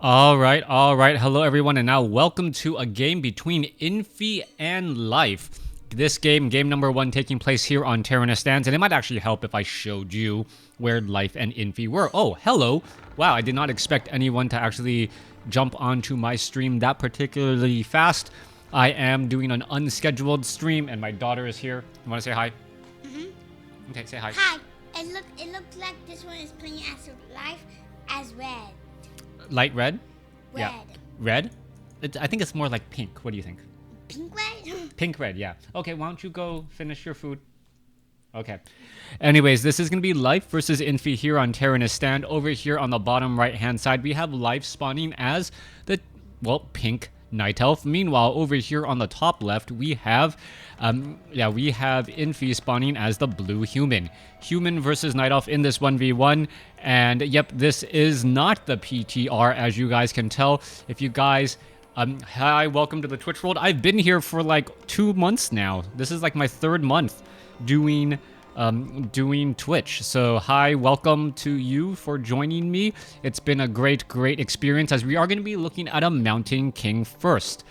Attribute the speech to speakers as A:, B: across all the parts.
A: All right. Hello, everyone, and now welcome to a game between Infi and Life. This game number 1, taking place here on Terranistan, and it might actually help if I showed you where Life and Infi were. Oh, hello. Wow, I did not expect anyone to actually jump onto my stream that particularly fast. I am doing an unscheduled stream, and my daughter is here. You want to say hi? Mm-hmm. Okay, say hi.
B: Hi. It looks like this one is playing as Life as red.
A: Light red?
B: Red.
A: Yeah. Red? I think it's more like pink. What do you think?
B: Pink red?
A: Pink red, yeah. Okay, why don't you go finish your food? Okay. Anyways, this is going to be Life versus Infi here on Terranistan. Over here on the bottom right-hand side, we have Life spawning as the, pink Night Elf. Meanwhile, over here on the top left, we have Infi spawning as the blue human. Human versus Night Elf in this 1v1. And yep, this is not the PTR, as you guys can tell. If you guys... hi, welcome to the Twitch world. I've been here for like 2 months now. This is like my 3rd month doing Twitch. So hi, welcome to you for joining me. It's been a great experience, as we are going to be looking at a Mountain King first.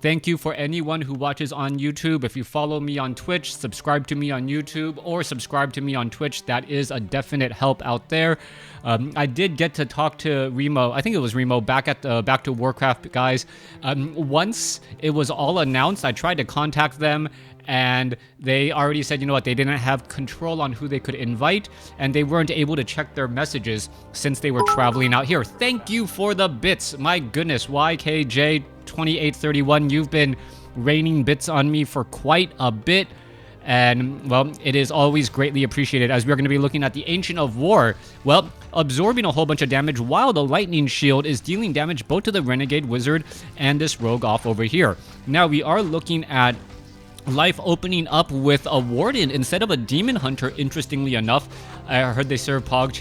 A: Thank you for anyone who watches on YouTube. If you follow me on Twitch, subscribe to me on YouTube, or subscribe to me on Twitch. That is a definite help out there. I did get to talk to Remo. I think it was Remo back to WarCraft guys. Once it was all announced, I tried to contact them, and they already said, you know what, they didn't have control on who they could invite, and they weren't able to check their messages since they were traveling out here. Thank you for the bits. My goodness, YKJ2831, you've been raining bits on me for quite a bit. And, well, it is always greatly appreciated, as we're going to be looking at the Ancient of War. Well, absorbing a whole bunch of damage, while the Lightning Shield is dealing damage both to the Renegade Wizard and this Rogue off over here. Now, we are looking at Life opening up with a Warden instead of a Demon Hunter, interestingly enough. I heard they serve Pog.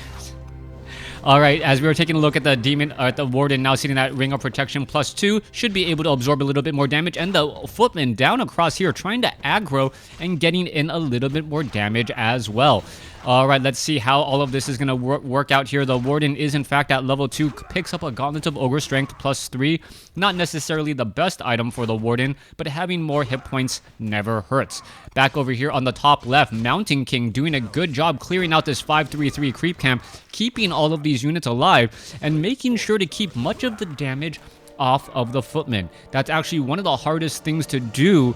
A: Alright, as we were taking a look at the Warden now sitting at Ring of Protection +2, should be able to absorb a little bit more damage, and the Footman down across here trying to aggro and getting in a little bit more damage as well. Alright, let's see how all of this is going to work out here. The Warden is in fact at level 2, picks up a Gauntlet of Ogre Strength +3. Not necessarily the best item for the Warden, but having more hit points never hurts. Back over here on the top left, Mountain King doing a good job clearing out this 533 creep camp, keeping all of these units alive, and making sure to keep much of the damage off of the Footman. That's actually one of the hardest things to do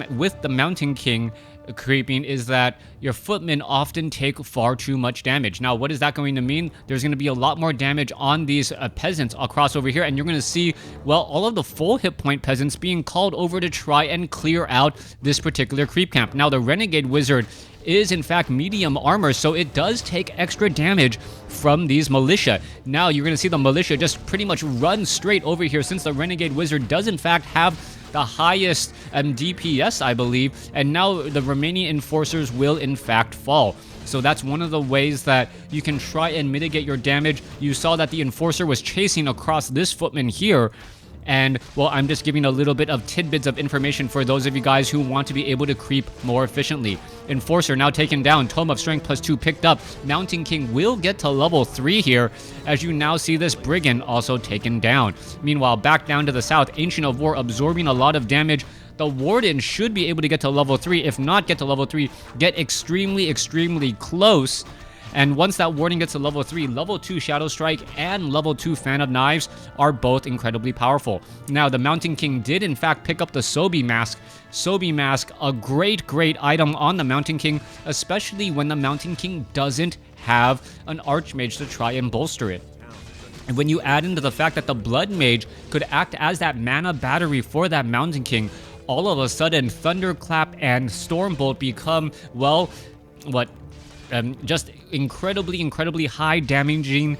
A: with the Mountain King creeping, is that your Footmen often take far too much damage. Now, what is that going to mean? There's going to be a lot more damage on these peasants across over here, and you're going to see, well, all of the full hit point peasants being called over to try and clear out this particular creep camp. Now, the Renegade Wizard is in fact medium armor, so it does take extra damage from these militia. Now you're going to see the militia just pretty much run straight over here, since the Renegade Wizard does in fact have the highest DPS, I believe, and now the remaining enforcers will in fact fall. So that's one of the ways that you can try and mitigate your damage. You saw that the enforcer was chasing across this Footman here. And, well, I'm just giving a little bit of tidbits of information for those of you guys who want to be able to creep more efficiently. Enforcer now taken down, Tome of Strength +2 picked up. Mountain King will get to level 3 here, as you now see this Brigand also taken down. Meanwhile, back down to the south, Ancient of War absorbing a lot of damage. The Warden should be able to get to level 3. If not get to level 3, get extremely close. And once that Warden gets to level 3, level 2 Shadow Strike and level 2 Fan of Knives are both incredibly powerful. Now, the Mountain King did in fact pick up the Sobi Mask. Sobi Mask, a great item on the Mountain King, especially when the Mountain King doesn't have an Archmage to try and bolster it. And when you add into the fact that the Blood Mage could act as that mana battery for that Mountain King, all of a sudden Thunderclap and Stormbolt become, well, just incredibly high damaging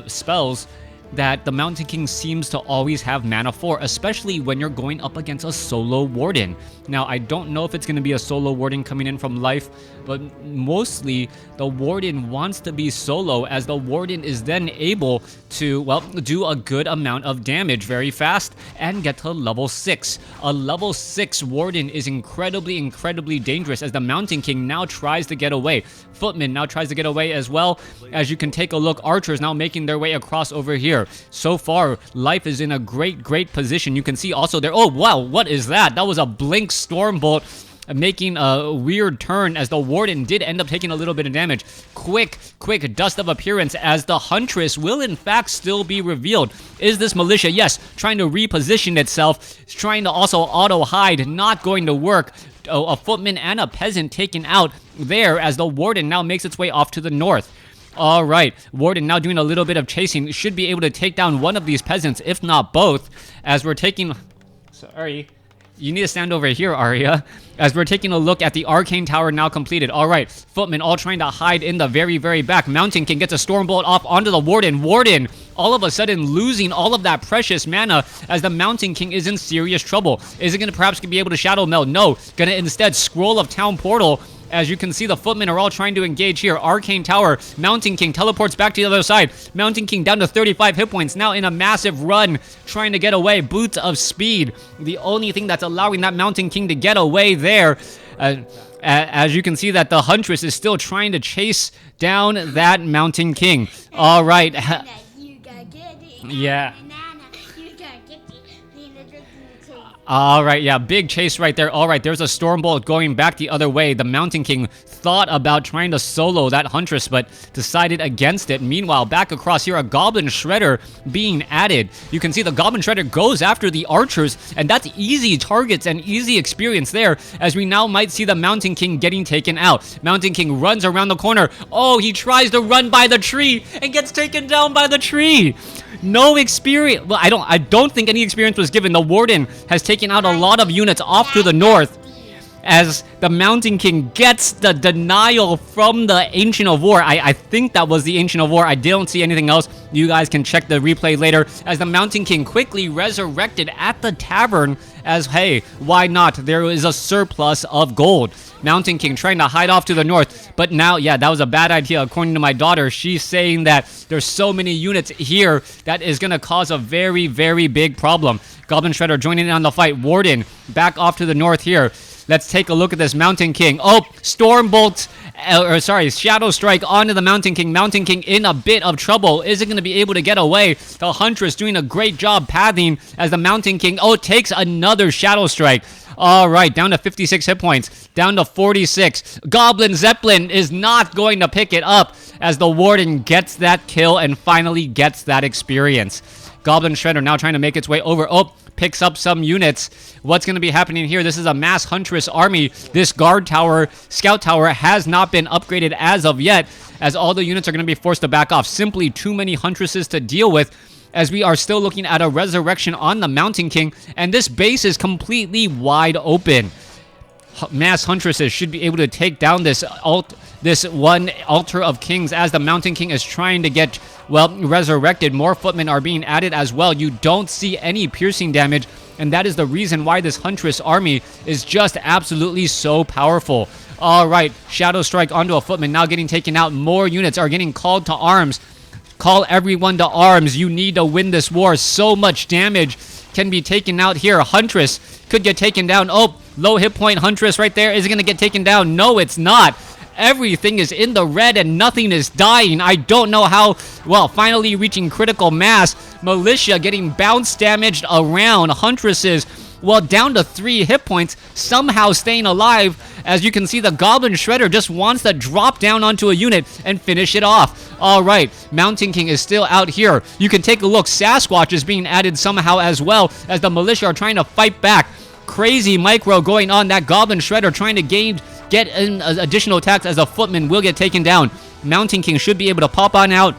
A: spells that the Mountain King seems to always have mana for, especially when you're going up against a solo Warden. Now, I don't know if it's going to be a solo Warden coming in from Life, but mostly the Warden wants to be solo, as the Warden is then able to, well, do a good amount of damage very fast and get to level 6. A level 6 Warden is incredibly dangerous, as the Mountain King now tries to get away. Footman now tries to get away as well. As you can take a look, archers now making their way across over here. here. So far, life is in a great position. You can see also there. Oh, wow, what is that? That was a blink Stormbolt making a weird turn as the Warden did end up taking a little bit of damage. Quick dust of appearance as the Huntress will in fact still be revealed. Is this Militia? Yes, trying to reposition itself. It's trying to also auto-hide. Not going to work. A footman and a peasant taken out there as the Warden now makes its way off to the north. All right, Warden now doing a little bit of chasing. Should be able to take down one of these peasants, if not both, as we're taking... Sorry. You need to stand over here, Arya, as we're taking a look at the Arcane Tower now completed. All right, Footmen all trying to hide in the very back. Mountain King gets a Stormbolt off onto the Warden. Warden, all of a sudden losing all of that precious mana as the Mountain King is in serious trouble. Is it going to perhaps be able to Shadow Meld? No, going to instead Scroll of Town Portal. As you can see, the Footmen are all trying to engage here. Arcane Tower, Mountain King teleports back to the other side. Mountain King down to 35 hit points, now in a massive run, trying to get away. Boots of Speed, the only thing that's allowing that Mountain King to get away there. As you can see that the Huntress is still trying to chase down that Mountain King. All right. Yeah. All right, yeah, big chase right there. All right, there's a Stormbolt going back the other way. The Mountain King thought about trying to solo that Huntress, but decided against it. Meanwhile, back across here, a Goblin Shredder being added. You can see the Goblin Shredder goes after the archers, and that's easy targets and easy experience there, as we now might see the Mountain King getting taken out. Mountain King runs around the corner. Oh, he tries to run by the tree and gets taken down by the tree. No experience. Well, I don't think any experience was given. The Warden has taken out a lot of units off to the north as the Mountain King gets the denial from the Ancient of War. I think that was the Ancient of War. I don't see anything else. You guys can check the replay later as the Mountain King quickly resurrected at the tavern as, hey, why not? There is a surplus of gold. Mountain King trying to hide off to the north, but now, yeah, that was a bad idea according to my daughter. She's saying that there's so many units here that is going to cause a very big problem. Goblin Shredder joining in on the fight. Warden back off to the north here. Let's take a look at this Mountain King. Oh, Stormbolt, Shadow Strike onto the Mountain King. Mountain King in a bit of trouble. Is it going to be able to get away? The Huntress doing a great job pathing as the Mountain King, takes another Shadow Strike. All right, down to 56 hit points, down to 46. Goblin Zeppelin is not going to pick it up as the Warden gets that kill and finally gets that experience. Goblin Shredder now trying to make its way over. Oh, picks up some units. What's going to be happening here? This is a mass Huntress army. This guard tower, scout tower has not been upgraded as of yet, as all the units are going to be forced to back off. Simply too many Huntresses to deal with, as we are still looking at a resurrection on the Mountain King, and this base is completely wide open. Mass Huntresses should be able to take down this one Altar of Kings as the Mountain King is trying to get, well, resurrected. More Footmen are being added as well. You don't see any piercing damage, and that is the reason why this Huntress army is just absolutely so powerful. All right, Shadow Strike onto a Footman, now getting taken out. More units are getting called to arms. Call everyone to arms. You need to win this war. So much damage can be taken out here. Huntress could get taken down. Oh, low hit point Huntress right there. Is it going to get taken down? No, it's not. Everything is in the red and nothing is dying. I don't know how. Well, finally reaching critical mass. Militia getting bounce damaged around. Huntresses, well, down to 3 hit points, somehow staying alive. As you can see, the Goblin Shredder just wants to drop down onto a unit and finish it off. All right, Mountain King is still out here. You can take a look. Sasquatch is being added somehow as well, as the militia are trying to fight back. Crazy micro going on. That Goblin Shredder trying to get in additional attacks as a Footman will get taken down. Mountain King should be able to pop on out,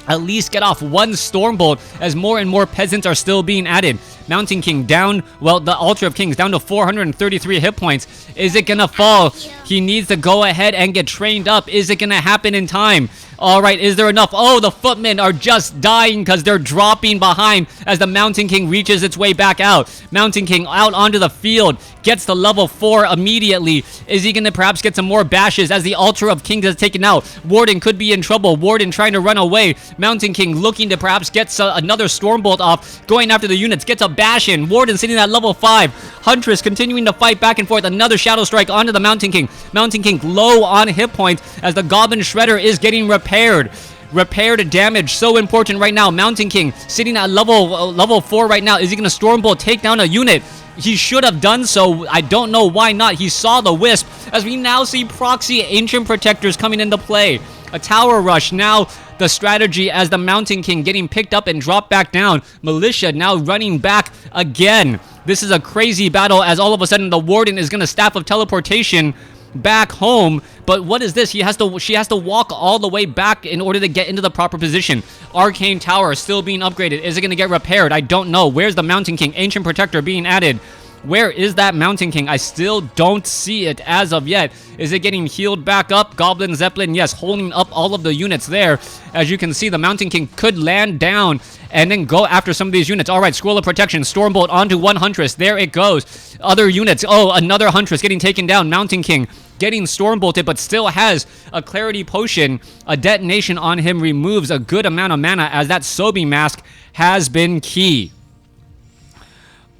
A: at least get off one Stormbolt, as more and more peasants are still being added. Mountain King down, well, the Altar of Kings down to 433 hit points. Is it gonna fall? He needs to go ahead and get trained up. Is it gonna happen in time? All right, is there enough? Oh, the Footmen are just dying because they're dropping behind as the Mountain King reaches its way back out. Mountain King out onto the field, gets to level 4 immediately. Is he going to perhaps get some more bashes as the Altar of Kings is taken out? Warden could be in trouble. Warden trying to run away. Mountain King looking to perhaps get another Stormbolt off, going after the units, gets a bash in. Warden sitting at level 5. Huntress continuing to fight back and forth. Another Shadow Strike onto the Mountain King. Mountain King low on hit points as the Goblin Shredder is getting repaired. Repaired damage, so important right now. Mountain King sitting at level 4 right now. Is he going to Stormbolt take down a unit? He should have done so. I don't know why not. He saw the Wisp, as we now see Proxy Ancient Protectors coming into play. A Tower Rush, now the strategy as the Mountain King getting picked up and dropped back down. Militia now running back again. This is a crazy battle, as all of a sudden the Warden is going to Staff of Teleportation back home. But what is this? She has to walk all the way back in order to get into the proper position. Arcane Tower still being upgraded. Is it going to get repaired? I don't know. Where's the Mountain King? Ancient Protector being added. Where is that Mountain King? I still don't see it as of yet. Is it getting healed back up? Goblin Zeppelin, yes, holding up all of the units there. As you can see, the Mountain King could land down and then go after some of these units. All right, Scroll of Protection, Stormbolt onto one Huntress. There it goes. Other units. Oh, another Huntress getting taken down. Mountain King getting Stormbolted, but still has a Clarity Potion. A detonation on him removes a good amount of mana, as that Sobi Mask has been key.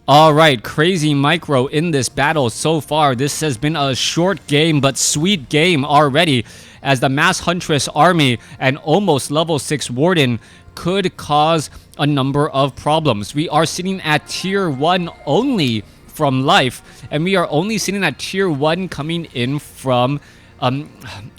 A: All right, crazy micro in this battle so far. This has been a short game, but sweet game already, as the Mass Huntress army and almost level 6 Warden could cause a number of problems. We are sitting at tier 1 only from life, and we are only sitting at tier 1 coming in from,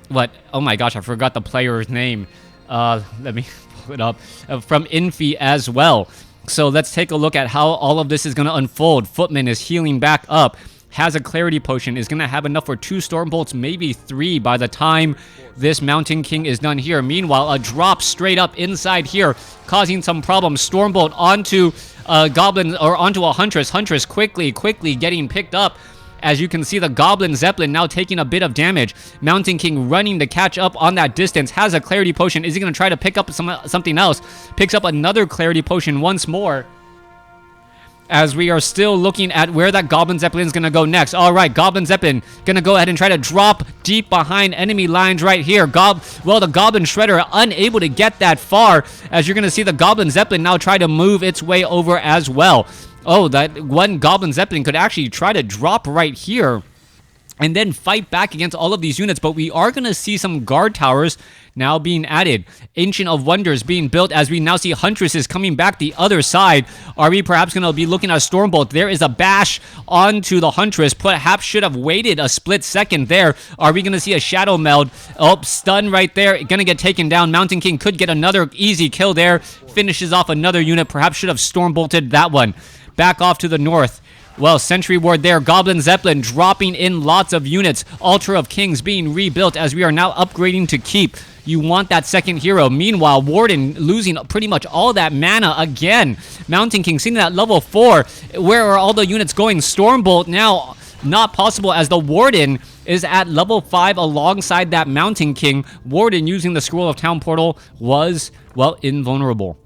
A: what? Oh my gosh, I forgot the player's name. Let me pull it up. From Infi as well. So let's take a look at how all of this is going to unfold. Footman is healing back up, has a Clarity Potion, is going to have enough for 2 Stormbolts, maybe 3 by the time this Mountain King is done here. Meanwhile, a drop straight up inside here, causing some problems. Stormbolt onto a Goblin, or onto a Huntress. Huntress quickly getting picked up. As you can see, the Goblin Zeppelin now taking a bit of damage. Mountain King running to catch up on that distance. Has a Clarity Potion. Is he going to try to pick up something else? Picks up another Clarity Potion once more. As we are still looking at where that Goblin Zeppelin is going to go next. All right, Goblin Zeppelin going to go ahead and try to drop deep behind enemy lines right here. Well, the Goblin Shredder unable to get that far. As you're going to see the Goblin Zeppelin now try to move its way over as well. Oh, that one Goblin Zeppelin could actually try to drop right here and then fight back against all of these units. But we are going to see some guard towers now being added. Ancient of Wonders being built, as we now see Huntresses coming back the other side. Are we perhaps going to be looking at a Stormbolt? There is a bash onto the Huntress. Perhaps should have waited a split second there. Are we going to see a Shadow Meld? Oh, stun right there. Going to get taken down. Mountain King could get another easy kill there. Finishes off another unit. Perhaps should have Stormbolted that one. Back off to the north. Well, Sentry Ward there. Goblin Zeppelin dropping in lots of units. Altar of Kings being rebuilt, as we are now upgrading to keep. You want that second hero. Meanwhile, Warden losing pretty much all that mana again. Mountain King sitting at level 4. Where are all the units going? Stormbolt now not possible, as the Warden is at level 5 alongside that Mountain King. Warden using the Scroll of Town Portal was, well, invulnerable.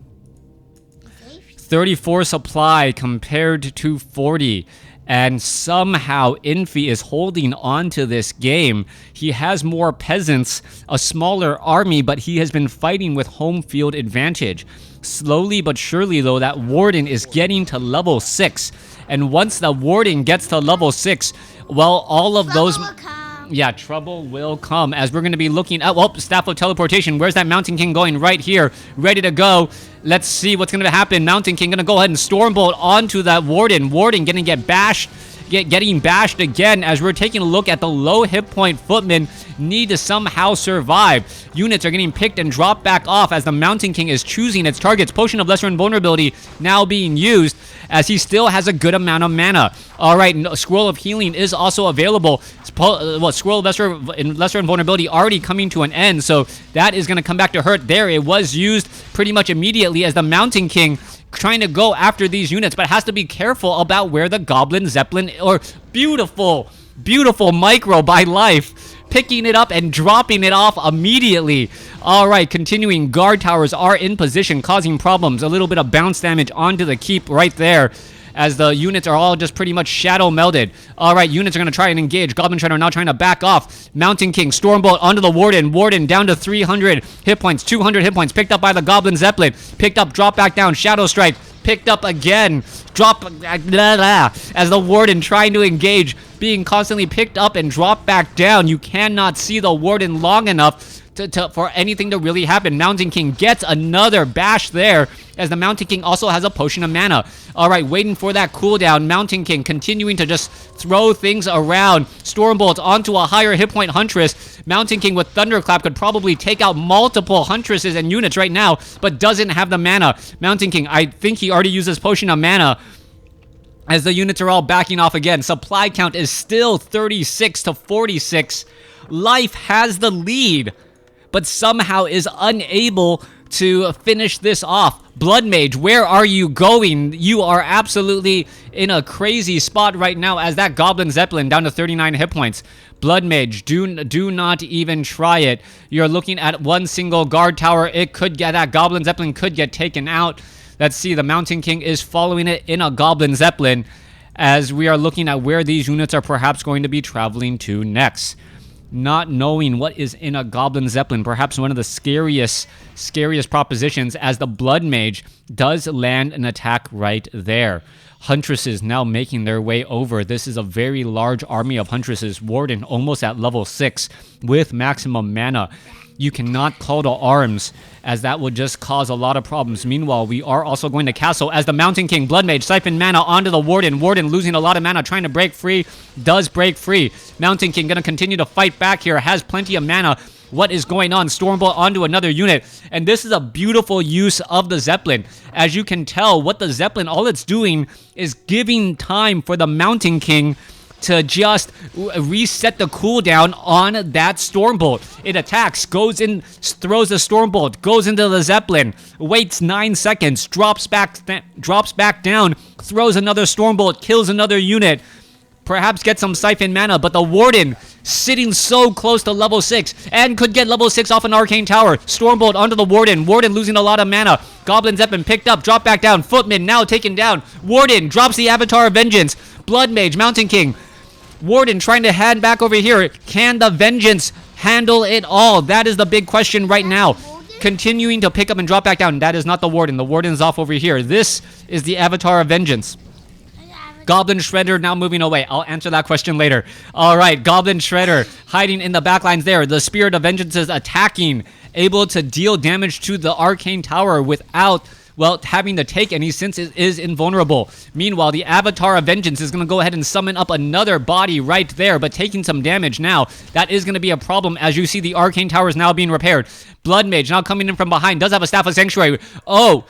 A: 34 supply compared to 40, and somehow Infi is holding on to this game. He has more peasants, a smaller army, but he has been fighting with home field advantage. Slowly but surely, though, that Warden is getting to level 6, and once the Warden gets to level 6, well, all of those... Yeah, trouble will come, as we're going to be looking at... Well, Staff of Teleportation. Where's that Mountain King going? Right here. Ready to go. Let's see what's going to happen. Mountain King going to go ahead and Stormbolt onto that Warden. Warden going to get bashed. Getting bashed again, as we're taking a look at the low hit point Footmen need to somehow survive. Units are getting picked and dropped back off as the Mountain King is choosing its targets. Potion of Lesser Invulnerability now being used, as he still has a good amount of mana. All right, Scroll of Healing is also available. Well, Scroll of Lesser Invulnerability already coming to an end, so that is going to come back to hurt. There, it was used pretty much immediately, as the Mountain King trying to go after these units, but has to be careful about where the Goblin Zeppelin, or beautiful micro by Life, picking it up and dropping it off immediately. All right, continuing. Guard towers are in position, causing problems. A little bit of bounce damage onto the keep right there, as the units are all just pretty much shadow melded. All right, units are going to try and engage. Goblin Shredder now trying to back off. Mountain King, Stormbolt onto the Warden. Warden down to 300 hit points, 200 hit points. Picked up by the Goblin Zeppelin. Picked up, drop back down. Shadow Strike. Picked up again. Drop, as the Warden trying to engage, being constantly picked up and dropped back down. You cannot see the Warden long enough for anything to really happen. Mountain King gets another bash there, as the Mountain King also has a potion of mana. All right, waiting for that cooldown. Mountain King continuing to just throw things around. Stormbolt onto a higher hit point Huntress. Mountain King with Thunderclap could probably take out multiple Huntresses and units right now, but doesn't have the mana. Mountain King, I think he already used his potion of mana, as the units are all backing off again. Supply count is still 36 to 46. Life has the lead, but somehow is unable to finish this off. Blood Mage, where are you going? You are absolutely in a crazy spot right now, as that Goblin Zeppelin down to 39 hit points. Blood Mage, do not even try it. You're looking at one single guard tower. It could get, that Goblin Zeppelin could get taken out. Let's see, the Mountain King is following it in a Goblin Zeppelin, as we are looking at where these units are perhaps going to be traveling to next. Not knowing what is in a Goblin Zeppelin, perhaps one of the scariest propositions, as the Blood Mage does land an attack right there. Huntresses now making their way over. This is a very large army of Huntresses. Warden almost at level 6 with maximum mana. You cannot call to arms, as that would just cause a lot of problems. Meanwhile, we are also going to castle, as the Mountain King Blood Mage siphon mana onto the Warden. Warden losing a lot of mana, trying to break free. Does break free. Mountain King going to continue to fight back here. Has plenty of mana. What is going on? Stormbolt onto another unit. And this is a beautiful use of the Zeppelin. As you can tell, what the Zeppelin, all it's doing is giving time for the Mountain King to just reset the cooldown on that Stormbolt. It attacks, goes in, throws the Stormbolt, goes into the Zeppelin, waits 9 seconds, drops back down, throws another Stormbolt, kills another unit, perhaps get some siphon mana, but the Warden sitting so close to level 6 and could get level 6 off an Arcane Tower. Stormbolt onto the Warden. Warden losing a lot of mana. Goblin Zeppelin picked up, dropped back down. Footman now taken down. Warden drops the Avatar of Vengeance. Blood Mage, Mountain King. Warden trying to hand back over here. Can the Vengeance handle it all? That is the big question right now. Continuing to pick up and drop back down. That is not the Warden. The Warden's off over here. This is the Avatar of Vengeance. Goblin Shredder now moving away. I'll answer that question later. All right, Goblin Shredder hiding in the backlines there. The Spirit of Vengeance is attacking, able to deal damage to the Arcane Tower without, well, having to take any, since it is invulnerable. Meanwhile, the Avatar of Vengeance is going to go ahead and summon up another body right there, but taking some damage now. That is going to be a problem, as you see the Arcane Tower is now being repaired. Blood Mage now coming in from behind, does have a Staff of Sanctuary. Oh,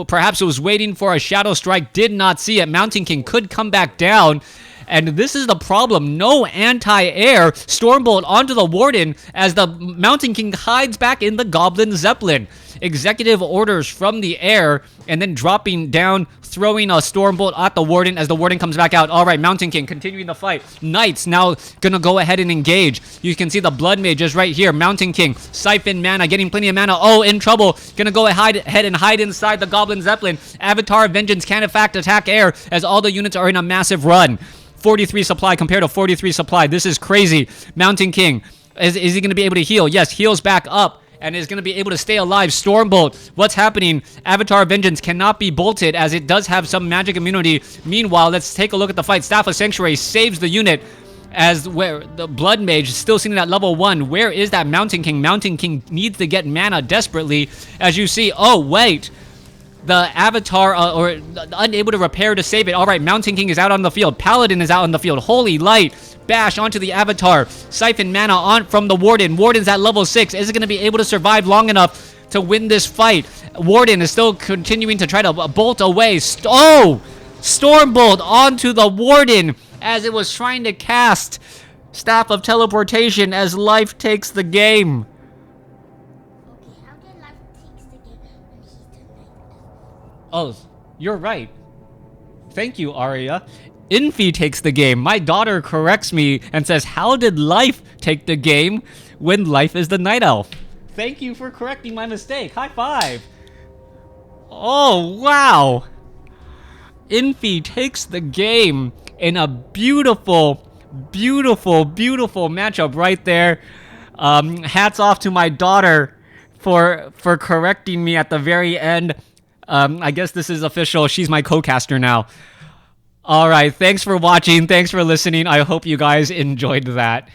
A: perhaps it was waiting for a Shadow Strike, did not see it. Mountain King could come back down. And this is the problem. No anti-air. Stormbolt onto the Warden, as the Mountain King hides back in the Goblin Zeppelin. Executive orders from the air, and then dropping down, throwing a Stormbolt at the Warden as the Warden comes back out. All right, Mountain King continuing the fight. Knights now gonna go ahead and engage. You can see the Blood Mage is right here. Mountain King, siphon mana, getting plenty of mana. Oh, in trouble. Gonna go ahead and hide inside the Goblin Zeppelin. Avatar of Vengeance can in fact attack air, as all the units are in a massive run. 43 supply compared to 43 supply. This is crazy. Mountain King, is he going to be able to heal? Yes, heals back up and is going to be able to stay alive. Stormbolt, what's happening? Avatar of Vengeance cannot be bolted, as it does have some magic immunity. Meanwhile, let's take a look at the fight. Staff of Sanctuary saves the unit, as where the Blood Mage is still sitting at level 1. Where is that Mountain King? Mountain King needs to get mana desperately, as you see. Oh, wait. The Avatar, or unable to repair to save it. All right, Mountain King is out on the field. Paladin is out on the field. Holy light. Bash onto the Avatar. Siphon mana on from the Warden. Warden's at level 6. Is it going to be able to survive long enough to win this fight? Warden is still continuing to try to bolt away. Stormbolt onto the Warden, as it was trying to cast Staff of Teleportation, as life takes the game. Oh, you're right. Thank you, Arya. Infi takes the game. My daughter corrects me and says, how did life take the game when life is the night elf? Thank you for correcting my mistake. High five. Oh, wow. Infi takes the game in a beautiful, beautiful, beautiful matchup right there. Hats off to my daughter for correcting me at the very end. I guess this is official. She's my co-caster now. All right. Thanks for watching. Thanks for listening. I hope you guys enjoyed that.